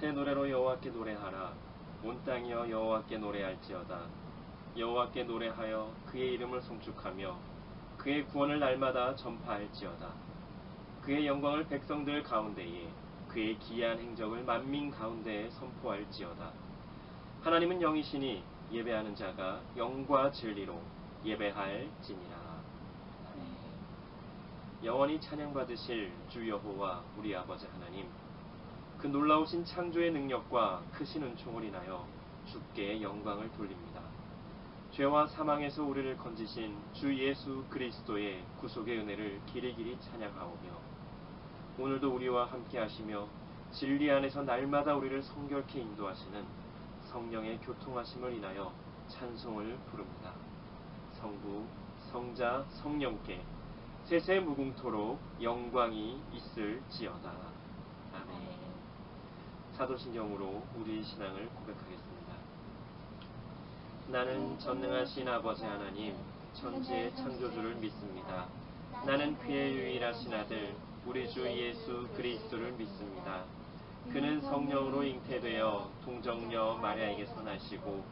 새 노래로 여호와께 노래하라. 온 땅이여 여호와께 노래할지어다. 여호와께 노래하여 그의 이름을 송축하며 그의 구원을 날마다 전파할지어다. 그의 영광을 백성들 가운데에, 그의 기이한 행적을 만민 가운데에 선포할지어다. 하나님은 영이시니 예배하는 자가 영과 진리로 예배할지니라. 영원히 찬양받으실 주 여호와 우리 아버지 하나님, 그 놀라우신 창조의 능력과 크신 은총을 인하여 주께 영광을 돌립니다. 죄와 사망에서 우리를 건지신 주 예수 그리스도의 구속의 은혜를 길이길이 찬양하오며, 오늘도 우리와 함께 하시며 진리 안에서 날마다 우리를 성결케 인도하시는 성령의 교통하심을 인하여 찬송을 부릅니다. 성부, 성자, 성령께 세세 무궁토록 영광이 있을지어다. 아멘. 사도신경으로 우리의 신앙을 고백하겠습니다. 나는 전능하신 아버지 하나님, 천지의 창조주를 믿습니다. 나는 그의 유일하신 아들 우리 주 예수 그리스도를 믿습니다. 그는 성령으로 잉태되어 동정녀 마리아에게서 나시고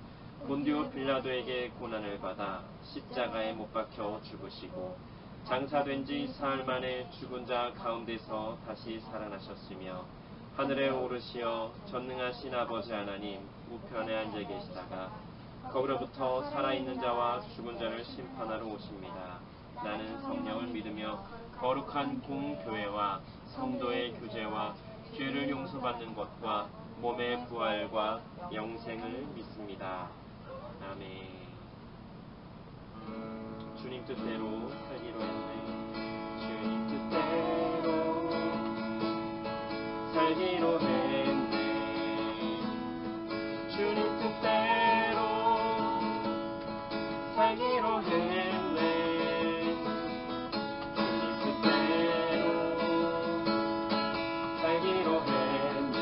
본디오 빌라도에게 고난을 받아 십자가에 못 박혀 죽으시고 장사된 지 사흘 만에 죽은 자 가운데서 다시 살아나셨으며 하늘에 오르시어 전능하신 아버지 하나님 우편에 앉아 계시다가 거기로부터 살아있는 자와 죽은 자를 심판하러 오십니다. 나는 성령을 믿으며 거룩한 공교회와 성도의 교제와 죄를 용서받는 것과 몸의 부활과 영생을 믿습니다. 아멘. 주님 뜻대로 살기로 했네. 주님 뜻대로 살기로 했네. 주님 뜻대로 살기로 했네. 주님 뜻대로 살기로 했네.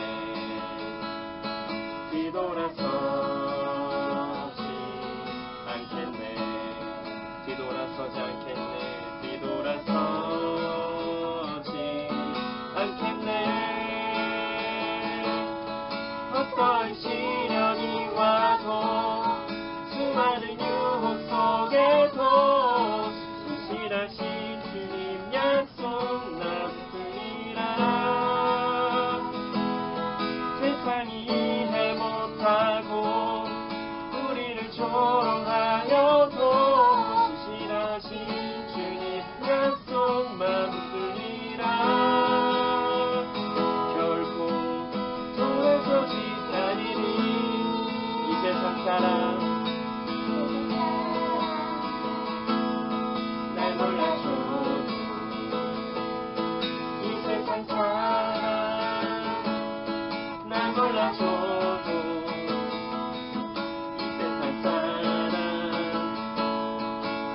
뒤돌아서지 않겠네. 뒤돌아서지 않겠네. 뒤돌아서지 않겠네. 어떠한 시련이 와도 수많은 유혹 속에도 신실하신 주님 약속 나 붙들리라. 세상이 이해 못하고 우리를 조롱하여도 신실하신 주님 약속만 붙들리라. 결코 돌아서지 않으리. 이 세상 사람 날 몰라줘도, 이 세상 사람 날 몰라줘도, 이 세상 사람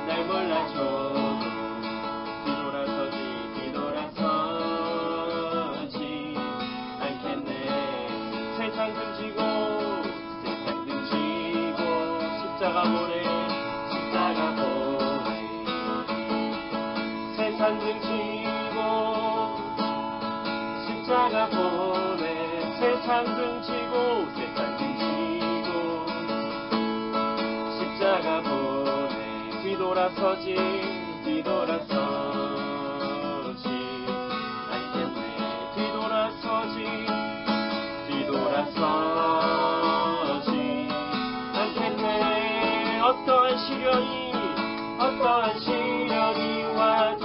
날 몰라줘도 뒤돌아서지 않겠네. 세상 등지고 십자가 보내. 십자가 보내. 세상 등지고 십자가 보내. 세상 등지고 십자가 보내. 뒤돌아서지 않겠네. 뒤돌아서지 않겠네. 어떠한 시련이 와도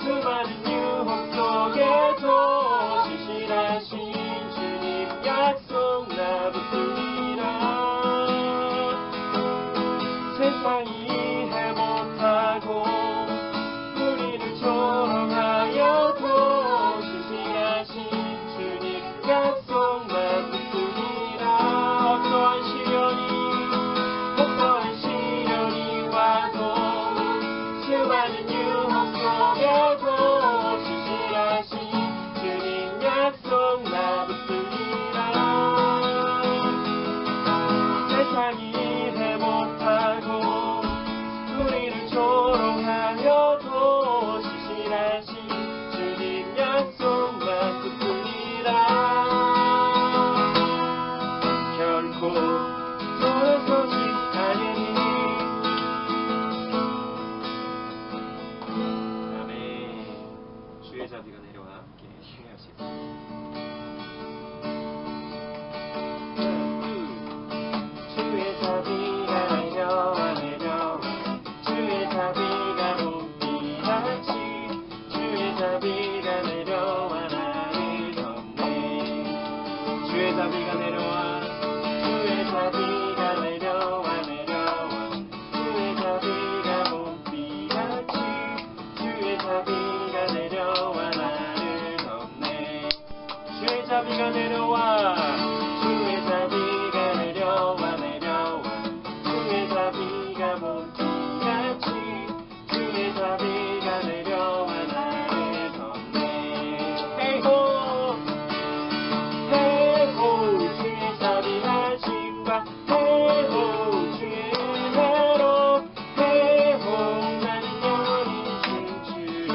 수많은 유혹 속에도 신실하신 주님 약속 나 붙들리라. 세상이 이해 못하고 우리를 조롱하여도 신실하신 주님 약속 나 붙들리라. 어떠한 시련이 와도 수많은 유혹 속에도 신실하신 주님 약속 나 붙들리라. 세상이 이해 못하고 우리를 조롱하여도 신실하신 주님 약속 나 붙들리라. 자비가 내려와 주의 자비가 내려와 주의 자비가 봄비같이 주의 자비가 내려와 나를 덮네 주의 자비가 내려와 주의 자비가 내려와 주의 자비가 봄비같이 주의 자비가 내려와 나를 덮네 헤이호 헤이호 주의 자비하심과 헤이호 주의 은혜로 헤이호 나는 영원히 춤추리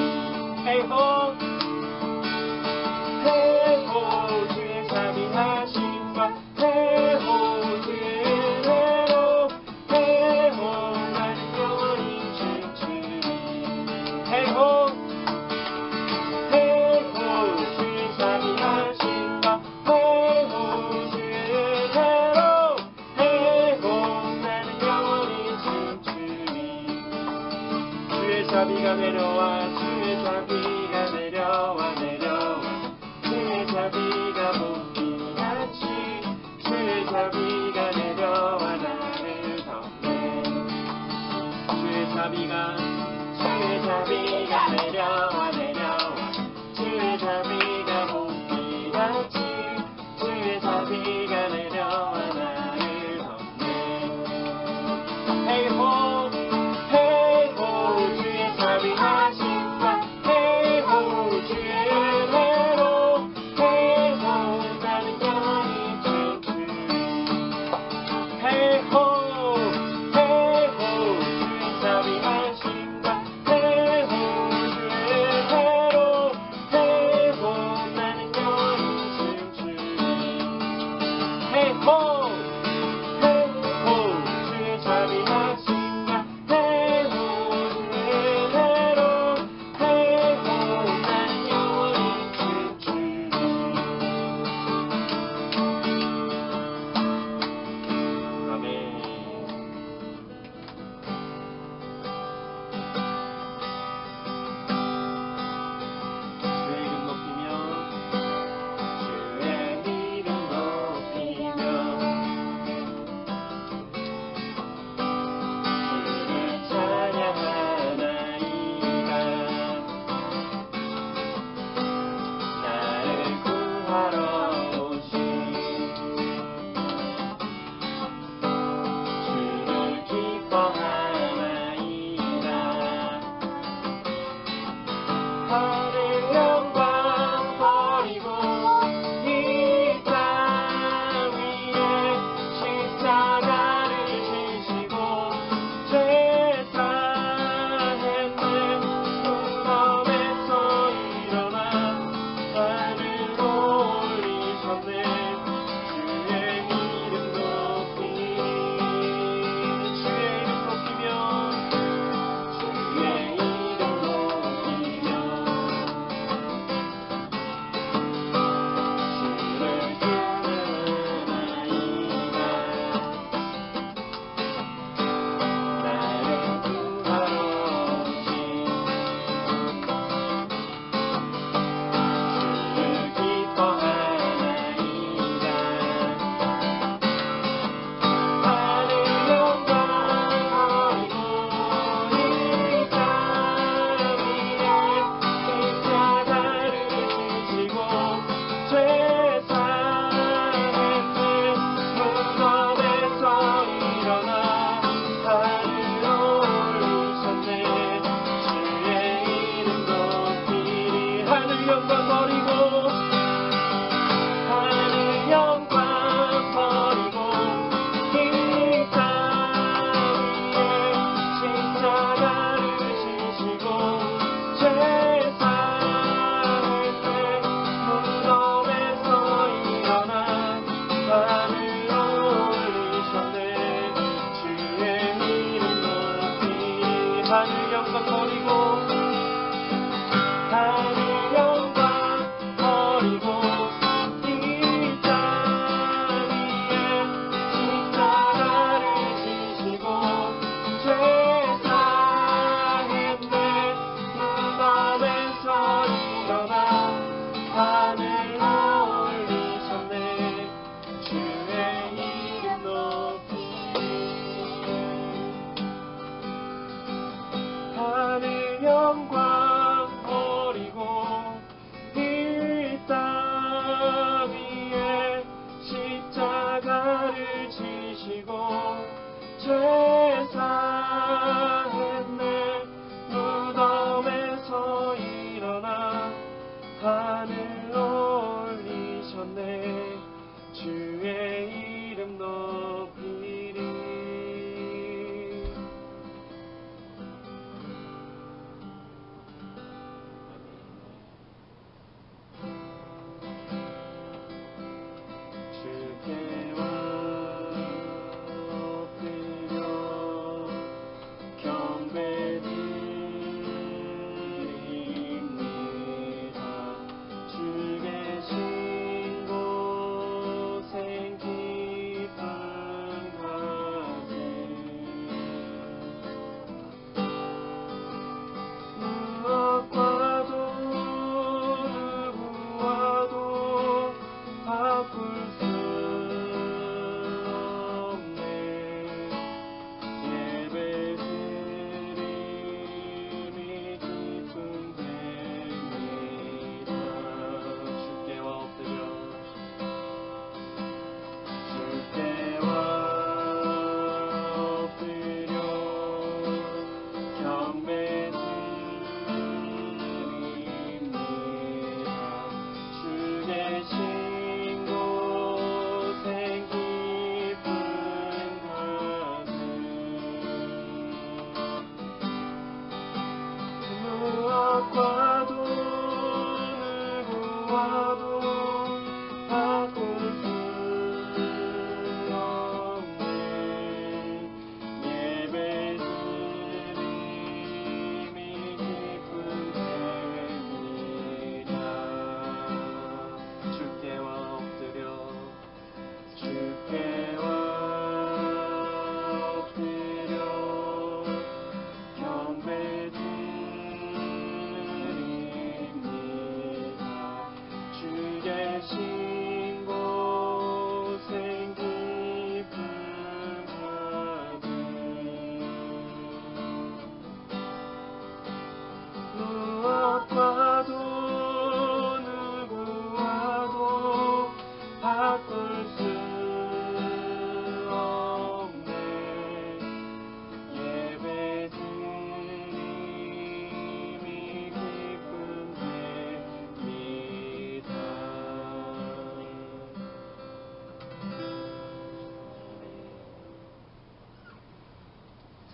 헤이호 헤이호 주의 자비하심과 헤이호 주의 은혜로 헤이호 나는 영원히 춤추리 헤이호 헤이호 주의 자비하심과 헤이호 주의 은혜로 헤이호 나는 영원히 춤추리 주의 자비가 내려와 주의 자비가 내려와 주의 자비가 봄비같이 주의 자비가 내려와 나를 덮네 주의 자비가 내려와 주의 자비가 봄비같이 주의 자비가 내려와 나를 덮네 헤이호 헤이호 주의 자비하심과 헤이호 주의 은혜로 헤이호 나는 영원히 춤추리 헤이호 헤이호 주의 자비하심과 헤이호 주의 은혜로 헤이호 나는 영원히 춤추리 헤이호 헤이호 주의 자비하심과 헤이호 주의 은혜로 헤이호 나는 영원히 춤추리 아멘 주의 이름 높이며 주의 이름 높이며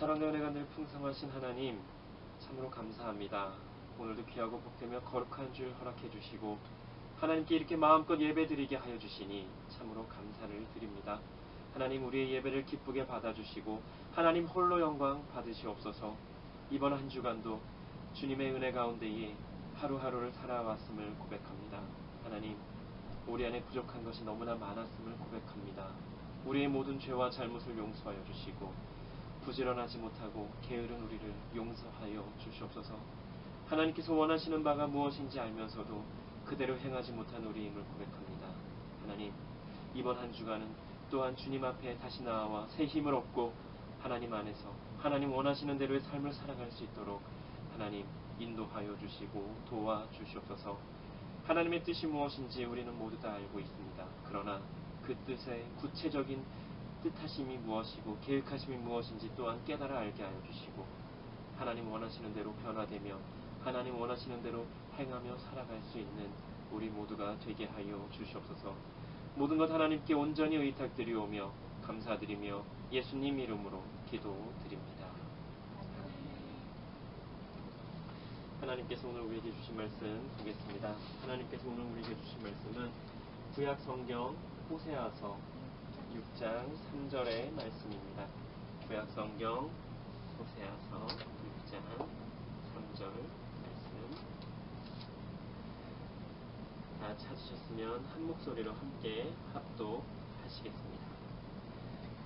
사랑과 은혜가 늘 풍성하신 하나님, 참으로 감사합니다. 오늘도 귀하고 복되며 거룩한 주일 허락해 주시고 하나님께 이렇게 마음껏 예배드리게 하여 주시니 참으로 감사를 드립니다. 하나님, 우리의 예배를 기쁘게 받아주시고 하나님 홀로 영광 받으시옵소서. 이번 한 주간도 주님의 은혜 가운데에 하루하루를 살아왔음을 고백합니다. 하나님, 우리 안에 부족한 것이 너무나 많았음을 고백합니다. 우리의 모든 죄와 잘못을 용서하여 주시고 부지런하지 못하고 게으른 우리를 용서하여 주시옵소서. 하나님께서 원하시는 바가 무엇인지 알면서도 그대로 행하지 못한 우리임을 고백합니다. 하나님, 이번 한 주간은 또한 주님 앞에 다시 나와 새 힘을 얻고 하나님 안에서 하나님 원하시는 대로의 삶을 살아갈 수 있도록 하나님 인도하여 주시고 도와주시옵소서. 하나님의 뜻이 무엇인지 우리는 모두 다 알고 있습니다. 그러나 그 뜻의 구체적인 뜻하심이 무엇이고 계획하심이 무엇인지 또한 깨달아 알게 하여 주시고 하나님 원하시는 대로 변화되며 하나님 원하시는 대로 행하며 살아갈 수 있는 우리 모두가 되게 하여 주시옵소서. 모든 것 하나님께 온전히 의탁드리오며 감사드리며 예수님 이름으로 기도드립니다. 하나님께서 오늘 우리에게 주신 말씀 보겠습니다. 하나님께서 오늘 우리에게 주신 말씀은 구약 성경 호세아서 6장 3절의 말씀입니다. 구약 성경 호세아서 6장 3절 말씀. 다 찾으셨으면 한 목소리로 함께 합독하시겠습니다.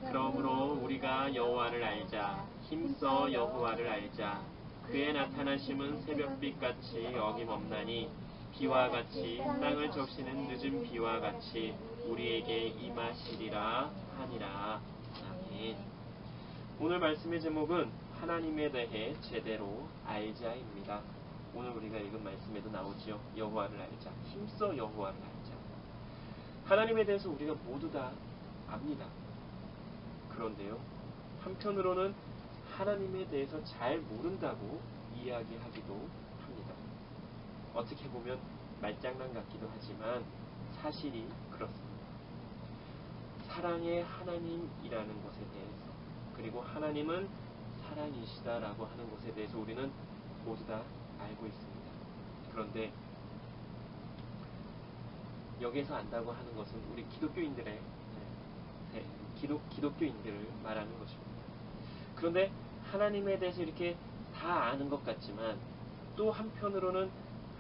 그러므로 우리가 여호와를 알자. 힘써 여호와를 알자. 그의 나타나심은 새벽빛같이 어김없나니 비와 같이 땅을 적시는 늦은 비와 같이 우리에게 임하시리라 하니라. 아멘. 오늘 말씀의 제목은 하나님에 대해 제대로 알자입니다. 오늘 우리가 읽은 말씀에도 나오지요. 여호와를 알자. 힘써 여호와를 알자. 하나님에 대해서 우리가 모두 다 압니다. 그런데요, 한편으로는 하나님에 대해서 잘 모른다고 이야기하기도 합니다. 어떻게 보면 말장난 같기도 하지만 사실이 그렇습니다. 사랑의 하나님이라는 것에 대해서, 그리고 하나님은 사랑이시다라고 하는 것에 대해서 우리는 모두 다 알고 있습니다. 그런데 여기에서 안다고 하는 것은 우리 기독교인들의 기독교인들을 말하는 것입니다. 그런데 하나님에 대해서 이렇게 다 아는 것 같지만 또 한편으로는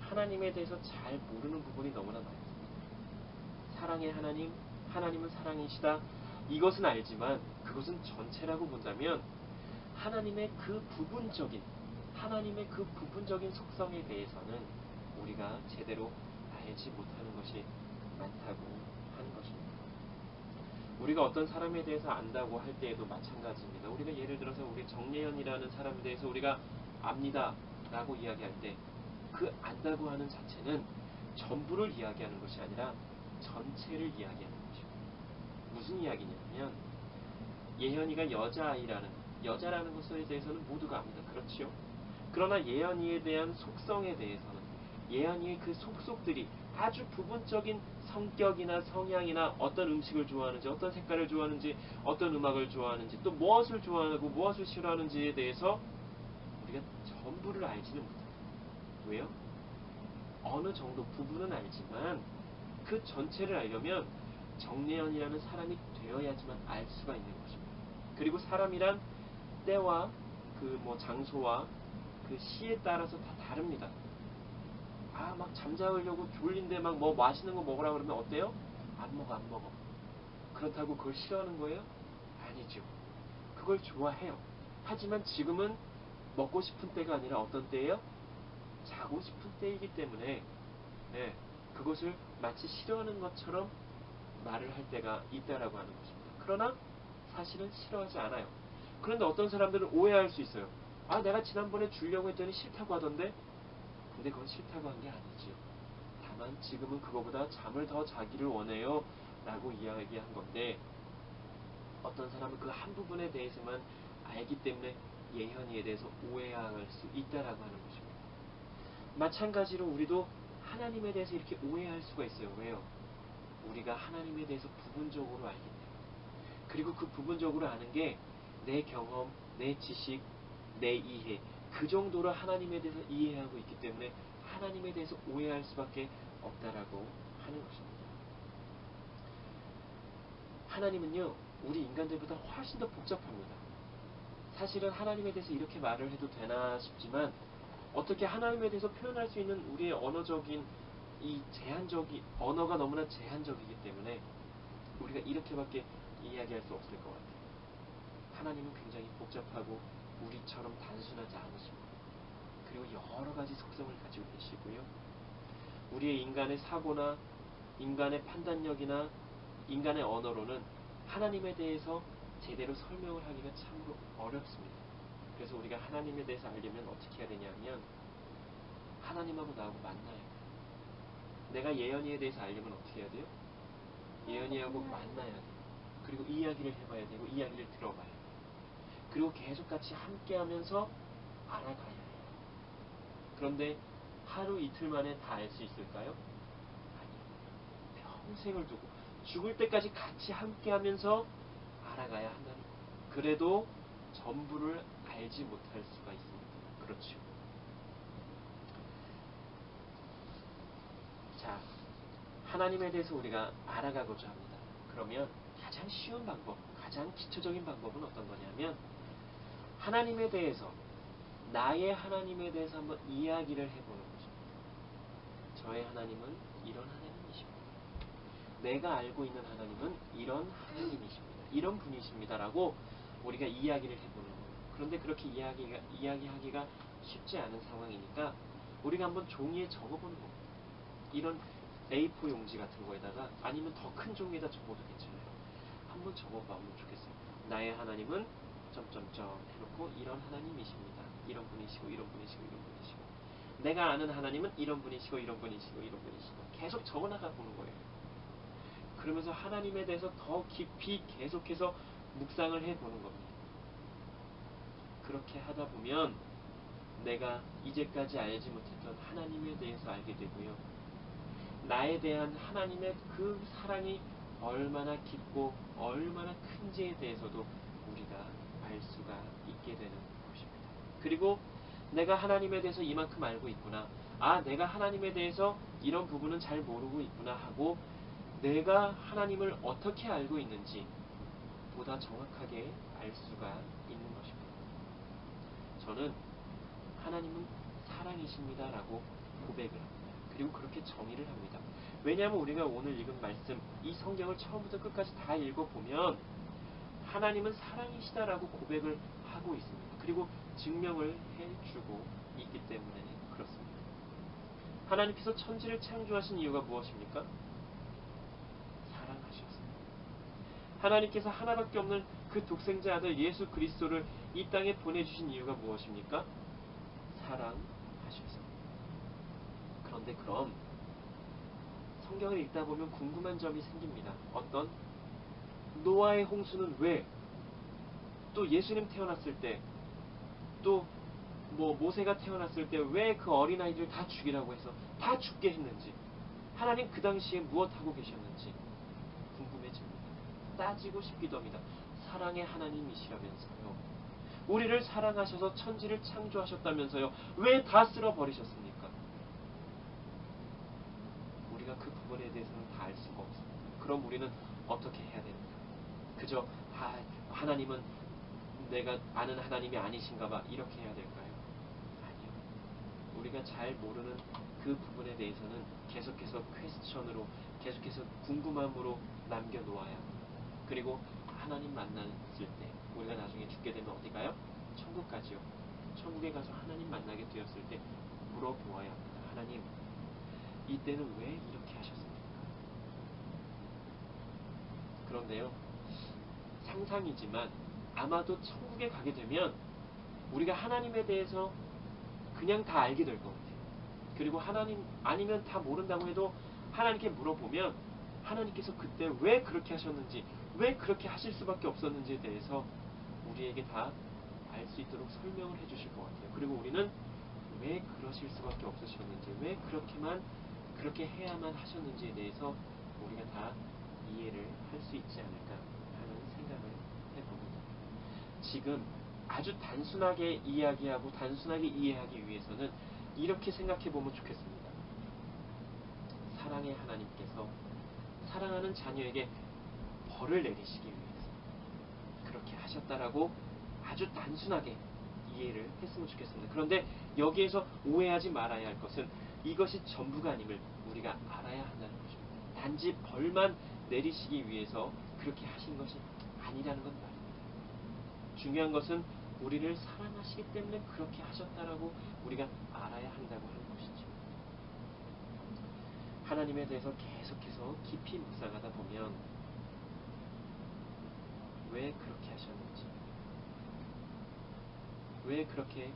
하나님에 대해서 잘 모르는 부분이 너무나 많습니다. 사랑의 하나님, 하나님은 사랑이시다, 이것은 알지만 그것은 전체라고 본다면 하나님의 그 부분적인 속성에 대해서는 우리가 제대로 알지 못하는 것이 많다고 하는 것입니다. 우리가 어떤 사람에 대해서 안다고 할 때에도 마찬가지입니다. 우리가 예를 들어서 우리 정예현이라는 사람에 대해서 우리가 압니다 라고 이야기할 때 그 안다고 하는 자체는 전부를 이야기하는 것이 아니라 전체를 이야기하는 것입니다. 무슨 이야기냐면 예현이가 여자라는 것에 대해서는 모두가 압니다. 그렇지요? 그러나 예현이에 대한 속성에 대해서는 예현이의 그 속속들이 아주 부분적인 성격이나 성향이나 어떤 음식을 좋아하는지, 어떤 색깔을 좋아하는지, 어떤 음악을 좋아하는지, 또 무엇을 좋아하고 무엇을 싫어하는지에 대해서 우리가 전부를 알지는 못합니다. 왜요? 어느 정도 부분은 알지만 그 전체를 알려면 정예현이라는 사람이 되어야지만 알 수가 있는 것입니다. 그리고 사람이란 때와 장소와 그 시에 따라서 다 다릅니다. 막 잠자려고 졸린데 막 맛있는 거 먹으라 그러면 어때요? 안 먹어. 그렇다고 그걸 싫어하는 거예요? 아니죠. 그걸 좋아해요. 하지만 지금은 먹고 싶은 때가 아니라 어떤 때예요? 자고 싶은 때이기 때문에 그것을 마치 싫어하는 것처럼 말을 할 때가 있다라고 하는 것입니다. 그러나 사실은 싫어하지 않아요. 그런데 어떤 사람들은 오해할 수 있어요. 내가 지난번에 주려고 했더니 싫다고 하던데. 근데 그건 싫다고 한 게 아니지요. 다만 지금은 그거보다 잠을 더 자기를 원해요 라고 이야기한 건데, 어떤 사람은 그 한 부분에 대해서만 알기 때문에 예현이에 대해서 오해할 수 있다라고 하는 것입니다. 마찬가지로 우리도 하나님에 대해서 이렇게 오해할 수가 있어요. 왜요? 우리가 하나님에 대해서 부분적으로 알기 때문에. 그리고 그 부분적으로 아는 게 내 경험, 내 지식, 내 이해, 그 정도로 하나님에 대해서 이해하고 있기 때문에 하나님에 대해서 오해할 수밖에 없다라고 하는 것입니다. 하나님은요, 우리 인간들보다 훨씬 더 복잡합니다. 사실은 하나님에 대해서 이렇게 말을 해도 되나 싶지만 어떻게 하나님에 대해서 표현할 수 있는 우리의 언어적인 이 언어가 너무나 제한적이기 때문에 우리가 이렇게밖에 이야기할 수 없을 것 같아요. 하나님은 굉장히 복잡하고 우리처럼 단순하지 않으십니다. 그리고 여러 가지 속성을 가지고 계시고요. 우리의 인간의 사고나 인간의 판단력이나 인간의 언어로는 하나님에 대해서 제대로 설명을 하기가 참으로 어렵습니다. 그래서 우리가 하나님에 대해서 알려면 어떻게 해야 되냐면 하나님하고 나하고 만나야 돼요. 내가 예언이에 대해서 알려면 어떻게 해야 돼요? 예언이하고 만나야 돼요. 그리고 이야기를 해봐야 되고 이야기를 들어봐야 돼요. 그리고 계속 같이 함께하면서 알아가야 해요. 그런데 하루 이틀 만에 다 알 수 있을까요? 아니요. 평생을 두고 죽을 때까지 같이 함께하면서 알아가야 한다는 거예요. 그래도 전부를 알지 못할 수가 있습니다. 그렇죠. 자, 하나님에 대해서 우리가 알아가고자 합니다. 그러면 가장 쉬운 방법, 가장 기초적인 방법은 어떤 거냐면 하나님에 대해서, 나의 하나님에 대해서 한번 이야기를 해보는 거죠. 저의 하나님은 이런 하나님이십니다. 내가 알고 있는 하나님은 이런 하나님이십니다. 이런 분이십니다라고 우리가 이야기를 해보는 거예요. 그런데 그렇게 이야기하기가 쉽지 않은 상황이니까 우리가 한번 종이에 적어보는 겁니다. 이런 A4 용지 같은 거에다가 아니면 더 큰 종이에다 적어도 괜찮아요. 한번 적어보면 좋겠어요. 나의 하나님은 점점점 해놓고 이런 하나님이십니다. 이런 분이시고 이런 분이시고 이런 분이시고 내가 아는 하나님은 이런 분이시고 이런 분이시고 이런 분이시고 계속 적어나가 보는 거예요. 그러면서 하나님에 대해서 더 깊이 계속해서 묵상을 해보는 겁니다. 그렇게 하다 보면 내가 이제까지 알지 못했던 하나님에 대해서 알게 되고요. 나에 대한 하나님의 그 사랑이 얼마나 깊고 얼마나 큰지에 대해서도 우리가 알 수가 있게 되는 것입니다. 그리고 내가 하나님에 대해서 이만큼 알고 있구나. 내가 하나님에 대해서 이런 부분은 잘 모르고 있구나 하고 내가 하나님을 어떻게 알고 있는지 보다 정확하게 알 수가 있는 것입니다. 저는 하나님은 사랑이십니다라고 고백을 합니다. 그리고 그렇게 정의를 합니다. 왜냐하면 우리가 오늘 읽은 말씀, 이 성경을 처음부터 끝까지 다 읽어보면 하나님은 사랑이시다라고 고백을 하고 있습니다. 그리고 증명을 해주고 있기 때문에 그렇습니다. 하나님께서 천지를 창조하신 이유가 무엇입니까? 사랑하셔서. 하나님께서 하나밖에 없는 그 독생자 아들 예수 그리스도를 이 땅에 보내주신 이유가 무엇입니까? 사랑하셔서. 그런데 그럼 성경을 읽다 보면 궁금한 점이 생깁니다. 어떤? 노아의 홍수는 왜? 또 예수님 태어났을 때, 또 모세가 태어났을 때 왜 그 어린아이들을 다 죽이라고 해서 다 죽게 했는지, 하나님 그 당시에 무엇하고 계셨는지 궁금해집니다. 따지고 싶기도 합니다. 사랑의 하나님이시라면서요. 우리를 사랑하셔서 천지를 창조하셨다면서요. 왜 다 쓸어버리셨습니까? 우리가 그 부분에 대해서는 다 알 수가 없습니다. 그럼 우리는 어떻게 해야 됩니까? 그저 하나님은 내가 아는 하나님이 아니신가 봐 이렇게 해야 될까요? 아니요. 우리가 잘 모르는 그 부분에 대해서는 계속해서 퀘스천으로, 계속해서 궁금함으로 남겨놓아야 합니다. 그리고 하나님 만났을 때 우리가 나중에 죽게 되면 어디 가요? 천국 가지요. 천국에 가서 하나님 만나게 되었을 때 물어보아야 합니다. 하나님, 이때는 왜 이렇게 하셨습니까? 그런데요, 상상이지만 아마도 천국에 가게 되면 우리가 하나님에 대해서 그냥 다 알게 될 것 같아요. 그리고 하나님 아니면 다 모른다고 해도 하나님께 물어보면 하나님께서 그때 왜 그렇게 하셨는지, 왜 그렇게 하실 수밖에 없었는지에 대해서 우리에게 다 알 수 있도록 설명을 해주실 것 같아요. 그리고 우리는 왜 그러실 수밖에 없으셨는지, 왜 그렇게 해야만 하셨는지에 대해서 우리가 다 이해를 할 수 있지 않을까 하는 생각을 해봅니다. 지금 아주 단순하게 이야기하고 단순하게 이해하기 위해서는 이렇게 생각해 보면 좋겠습니다. 사랑의 하나님께서 사랑하는 자녀에게 벌을 내리시기 위해서 그렇게 하셨다라고 아주 단순하게 이해를 했으면 좋겠습니다. 그런데 여기에서 오해하지 말아야 할 것은 이것이 전부가 아님을 우리가 알아야 한다는 것입니다. 단지 벌만 내리시기 위해서 그렇게 하신 것이 아니라는 것 말입니다. 중요한 것은 우리를 사랑하시기 때문에 그렇게 하셨다라고 우리가 알아야 한다고 하는 것이죠. 하나님에 대해서 계속해서 깊이 묵상하다 보면 왜 그렇게 하셨는지, 왜 그렇게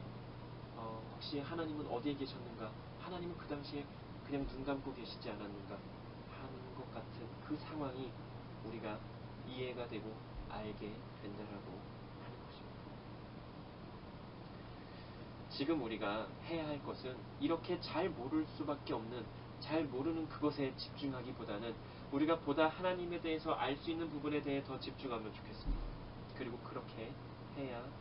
혹시 하나님은 어디에 계셨는가, 하나님은 그 당시에 그냥 눈 감고 계시지 않았는가 하는 것 같은 그 상황이 우리가 이해가 되고 알게 된다라고 하는 것입니다. 지금 우리가 해야 할 것은 이렇게 잘 모를 수밖에 없는, 잘 모르는 그것에 집중하기보다는 우리가 보다 하나님에 대해서 알 수 있는 부분에 대해 더 집중하면 좋겠습니다. 그리고 그렇게 해야 합니다.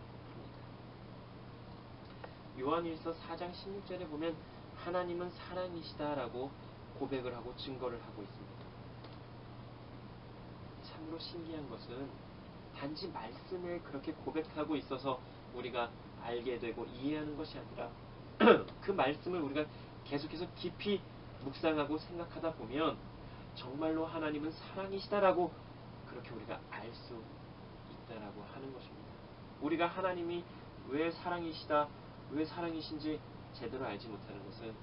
요한일서 4장 16절에 보면 하나님은 사랑이시다라고 고백을 하고 증거를 하고 있습니다. 참으로 신기한 것은 단지 말씀에 그렇게 고백하고 있어서 우리가 알게 되고 이해하는 것이 아니라 그 말씀을 우리가 계속해서 깊이 묵상하고 생각하다 보면 정말로 하나님은 사랑이시다라고 그렇게 우리가 알 수 있다라고 하는 것입니다. 우리가 하나님이 왜 사랑이시다, 왜 사랑이신지 제대로 알지 못하는 것은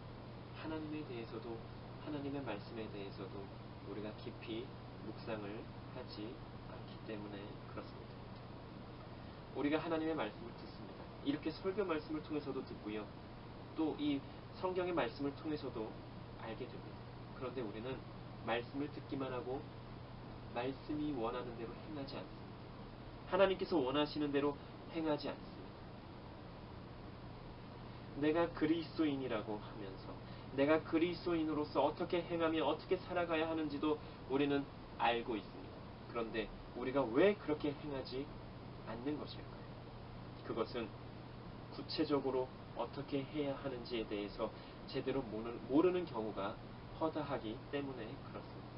하나님에 대해서도, 하나님의 말씀에 대해서도 우리가 깊이 묵상을 하지 않기 때문에 그렇습니다. 우리가 하나님의 말씀을 듣습니다. 이렇게 설교 말씀을 통해서도 듣고요, 또 이 성경의 말씀을 통해서도 알게 됩니다. 그런데 우리는 말씀을 듣기만 하고 말씀이 원하는 대로 행하지 않습니다. 하나님께서 원하시는 대로 행하지 않습니다. 내가 그리스도인이라고 하면서 내가 그리스도인으로서 어떻게 행하며 어떻게 살아가야 하는지도 우리는 알고 있습니다. 그런데 우리가 왜 그렇게 행하지 않는 것일까요? 그것은 구체적으로 어떻게 해야 하는지에 대해서 제대로 모르는 경우가 허다하기 때문에 그렇습니다.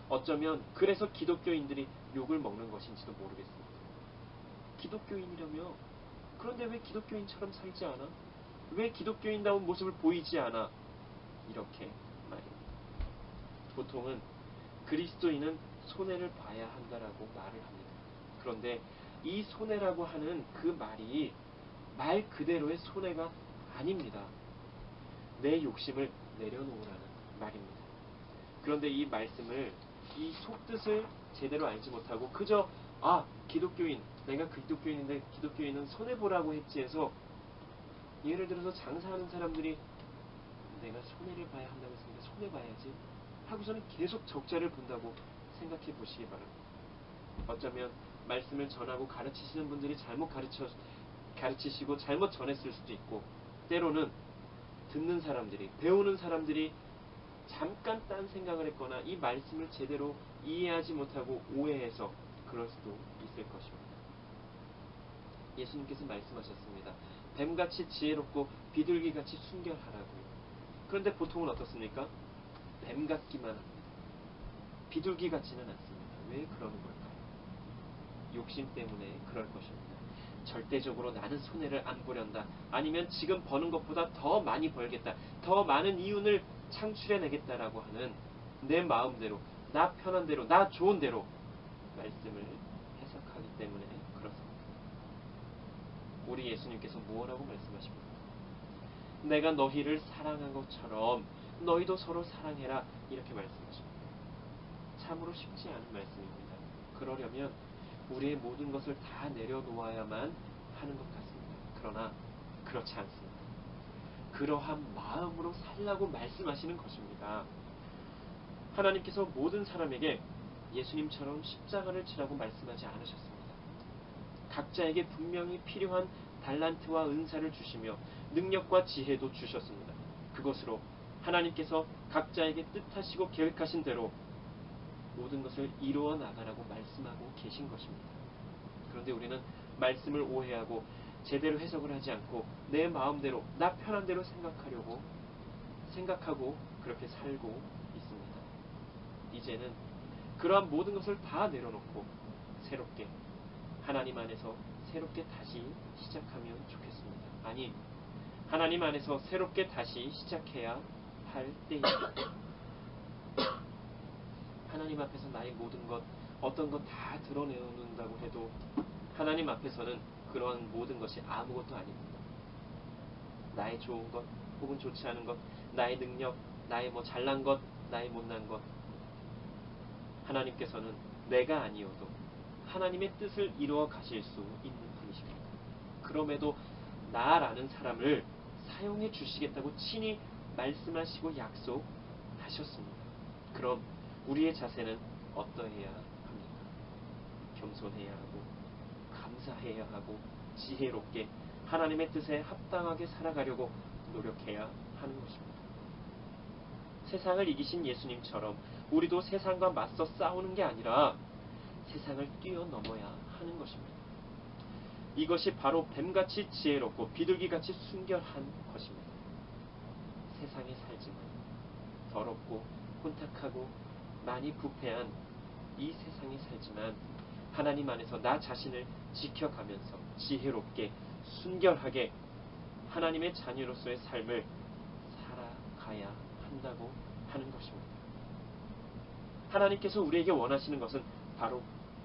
어쩌면 그래서 기독교인들이 욕을 먹는 것인지도 모르겠습니다. 기독교인이라며, 그런데 왜 기독교인처럼 살지 않아? 왜 기독교인다운 모습을 보이지 않아? 이렇게 말입니다. 보통은 그리스도인은 손해를 봐야 한다라고 말을 합니다. 그런데 이 손해라고 하는 그 말이 말 그대로의 손해가 아닙니다. 내 욕심을 내려놓으라는 말입니다. 그런데 이 말씀을, 이 속뜻을 제대로 알지 못하고 그저 기독교인, 내가 기독교인인데 기독교인은 손해보라고 했지 해서, 예를 들어서 장사하는 사람들이 내가 손해를 봐야 한다고 했으니까 손해봐야지 하고서는 계속 적자를 본다고 생각해 보시기 바랍니다. 어쩌면 말씀을 전하고 가르치시는 분들이 잘못 가르치시고 잘못 전했을 수도 있고, 때로는 듣는 사람들이, 배우는 사람들이 잠깐 딴 생각을 했거나 이 말씀을 제대로 이해하지 못하고 오해해서 그럴 수도 있을 것입니다. 예수님께서 말씀하셨습니다. 뱀같이 지혜롭고 비둘기같이 순결하라고요. 그런데 보통은 어떻습니까? 뱀 같기만 합니다. 비둘기 같지는 않습니다. 왜 그러는 걸까요? 욕심 때문에 그럴 것입니다. 절대적으로 나는 손해를 안 보련다, 아니면 지금 버는 것보다 더 많이 벌겠다, 더 많은 이윤을 창출해내겠다라고 하는 내 마음대로, 나 편한 대로, 나 좋은 대로 말씀을 해석하기 때문에 그렇습니다. 우리 예수님께서 무엇라고 말씀하십니까? 내가 너희를 사랑한 것처럼 너희도 서로 사랑해라, 이렇게 말씀하십니다. 참으로 쉽지 않은 말씀입니다. 그러려면 우리의 모든 것을 다 내려놓아야만 하는 것 같습니다. 그러나 그렇지 않습니다. 그러한 마음으로 살라고 말씀하시는 것입니다. 하나님께서 모든 사람에게 예수님처럼 십자가를 지라고 말씀하지 않으셨습니다. 각자에게 분명히 필요한 달란트와 은사를 주시며 능력과 지혜도 주셨습니다. 그것으로 하나님께서 각자에게 뜻하시고 계획하신 대로 모든 것을 이루어 나가라고 말씀하고 계신 것입니다. 그런데 우리는 말씀을 오해하고 제대로 해석을 하지 않고 내 마음대로 나 편한 대로 생각하고 그렇게 살고 있습니다. 이제는 그러한 모든 것을 다 내려놓고 새롭게 하나님 안에서 새롭게 다시 시작하면 좋겠습니다. 아니, 하나님 안에서 새롭게 다시 시작해야 할 때입니다. 하나님 앞에서 나의 모든 것, 어떤 것 다 드러내놓는다고 해도 하나님 앞에서는 그런 모든 것이 아무것도 아닙니다. 나의 좋은 것, 혹은 좋지 않은 것, 나의 능력, 나의 잘난 것, 나의 못난 것, 하나님께서는 내가 아니어도 하나님의 뜻을 이루어 가실 수 있는 분이십니다. 그럼에도 나라는 사람을 사용해 주시겠다고 친히 말씀하시고 약속하셨습니다. 그럼 우리의 자세는 어떠해야 합니까? 겸손해야 하고 감사해야 하고 지혜롭게 하나님의 뜻에 합당하게 살아가려고 노력해야 하는 것입니다. 세상을 이기신 예수님처럼 우리도 세상과 맞서 싸우는 게 아니라 세상을 뛰어넘어야 하는 것입니다. 이것이 바로 뱀같이 지혜롭고 비둘기같이 순결한 것입니다. 세상에 살지만 더럽고 혼탁하고 많이 부패한 이 세상에 살지만 하나님 안에서 나 자신을 지켜가면서 지혜롭게 순결하게 하나님의 자녀로서의 삶을 살아가야 한다고 하는 것입니다. 하나님께서 우리에게 원하시는 것은 바로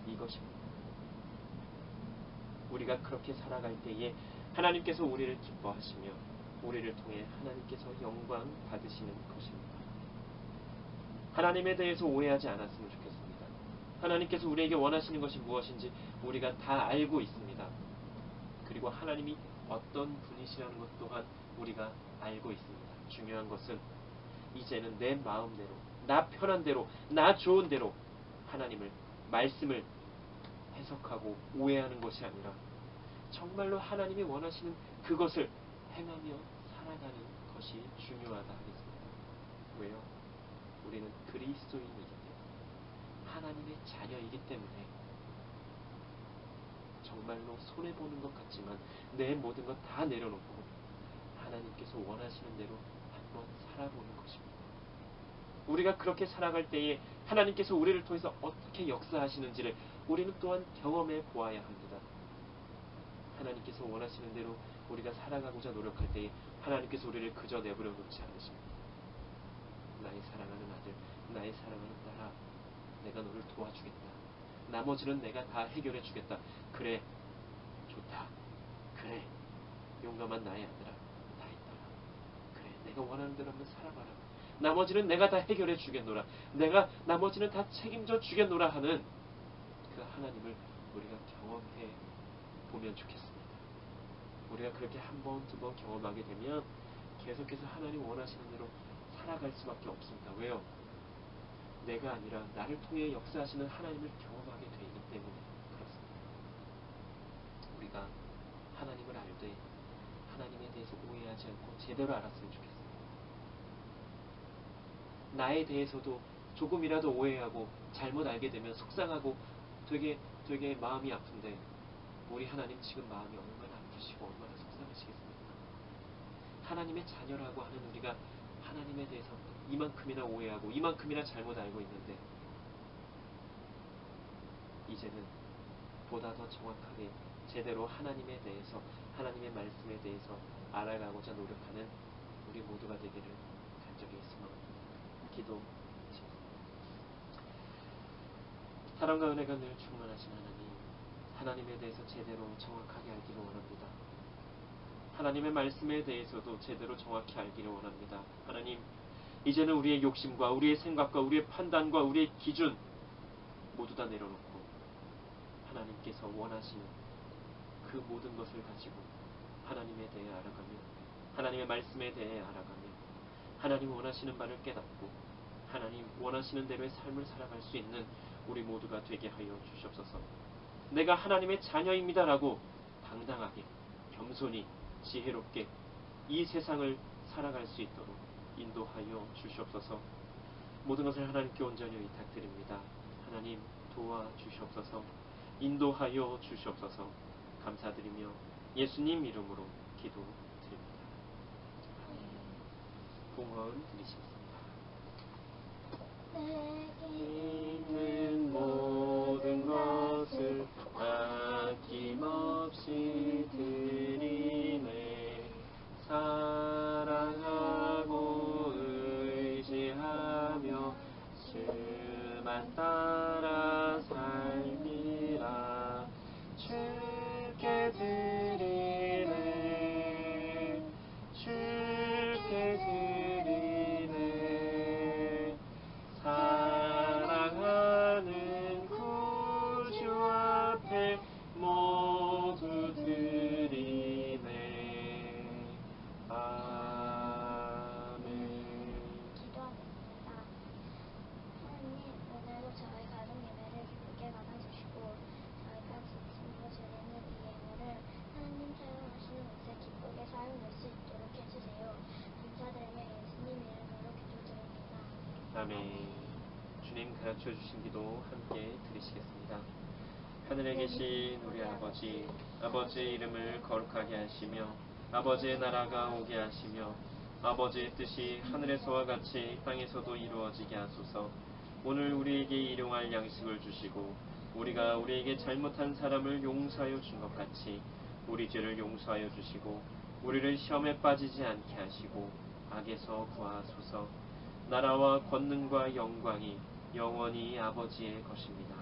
이것입니다. 우리가 그렇게 살아갈 때에 하나님께서 우리를 기뻐하시며 우리를 통해 하나님께서 영광 받으시는 것입니다. 하나님에 대해서 오해하지 않았으면 좋겠습니다. 하나님께서 우리에게 원하시는 것이 무엇인지 우리가 다 알고 있습니다. 그리고 하나님이 어떤 분이시라는 것 또한 우리가 알고 있습니다. 중요한 것은 이제는 내 마음대로, 나 편한 대로, 나 좋은 대로 하나님을, 말씀을 해석하고 오해하는 것이 아니라 정말로 하나님이 원하시는 그것을 행하며 살아가는 것이 중요하다 하겠습니다. 왜요? 우리는 그리스도인이기 때문에, 하나님의 자녀이기 때문에 정말로 손해보는 것 같지만 내 모든 것 다 내려놓고 하나님께서 원하시는 대로 한번 살아보는 것입니다. 우리가 그렇게 살아갈 때에 하나님께서 우리를 통해서 어떻게 역사하시는지를 우리는 또한 경험해 보아야 합니다. 하나님께서 원하시는 대로 우리가 살아가고자 노력할 때에 하나님께서 우리를 그저 내버려 놓지 않으십니다. 나의 사랑하는 아들, 나의 사랑하는 딸아, 내가 너를 도와주겠다. 나머지는 내가 다 해결해 주겠다. 그래, 좋다. 그래, 용감한 나의 아들아, 나의 딸아. 그래, 내가 원하는 대로 한번 살아봐라. 나머지는 내가 다 해결해 주겠노라. 내가 나머지는 다 책임져 주겠노라 하는 그 하나님을 우리가 경험해 보면 좋겠습니다. 우리가 그렇게 한 번, 두 번 경험하게 되면 계속해서 하나님 원하시는 대로 살아갈 수밖에 없습니다. 왜요? 내가 아니라 나를 통해 역사하시는 하나님을 경험하게 되기 때문에 그렇습니다. 우리가 하나님을 알되 하나님에 대해서 오해하지 않고 제대로 알았으면 좋겠습니다. 나에 대해서도 조금이라도 오해하고 잘못 알게 되면 속상하고 되게 마음이 아픈데 우리 하나님 지금 마음이 얼마나 아프시고 얼마나 속상하시겠습니까? 하나님의 자녀라고 하는 우리가 하나님에 대해서 이만큼이나 오해하고 이만큼이나 잘못 알고 있는데 이제는 보다 더 정확하게 제대로 하나님에 대해서, 하나님의 말씀에 대해서 알아가고자 노력하는 우리 모두가 되기를 간절히 소망합니다. 기도하시겠습니다. 사랑과 은혜가 늘 충만하신 하나님, 하나님에 대해서 제대로 정확하게 알기를 원합니다. 하나님의 말씀에 대해서도 제대로 정확히 알기를 원합니다. 하나님, 이제는 우리의 욕심과 우리의 생각과 우리의 판단과 우리의 기준 모두 다 내려놓고 하나님께서 원하시는 그 모든 것을 가지고 하나님에 대해 알아가며 하나님의 말씀에 대해 알아가며 하나님 원하시는 바를 깨닫고 하나님 원하시는 대로의 삶을 살아갈 수 있는 우리 모두가 되게 하여 주시옵소서. 내가 하나님의 자녀입니다라고 당당하게 겸손히 지혜롭게 이 세상을 살아갈 수 있도록 인도하여 주시옵소서. 모든 것을 하나님께 온전히 의탁드립니다. 하나님 도와주시옵소서. 인도하여 주시옵소서. 감사드리며 예수님 이름으로 기도드립니다. 봉헌 드리시겠습니다. 내게 있는 모든 것을 아낌없이 드리네. 사랑하고 의지하며 주만 따라 살미라. 주께 드리네. 주께 드리네. 사랑하는 구주 앞에 모두 드리네. 아멘. 기도하겠습니다. 하나님, 오늘도 저희 가족 예배를 기쁘게 받아주시고 저희가 지침으로 드리는 이 예물을 하나님 사용하시는 곳에 기쁘게 사용할 수 있도록 해주세요. 감사드리며 예수님 이름으로 기도드립니다. 아멘. 주님 가르쳐 주신 기도 함께 드리시겠습니다. 하늘에 계신 우리 아버지, 아버지의 이름을 거룩하게 하시며 아버지의 나라가 오게 하시며 아버지의 뜻이 하늘에서와 같이 땅에서도 이루어지게 하소서. 오늘 우리에게 일용할 양식을 주시고 우리가 우리에게 잘못한 사람을 용서하여 준 것 같이 우리 죄를 용서하여 주시고 우리를 시험에 빠지지 않게 하시고 악에서 구하소서. 나라와 권능과 영광이 영원히 아버지의 것입니다.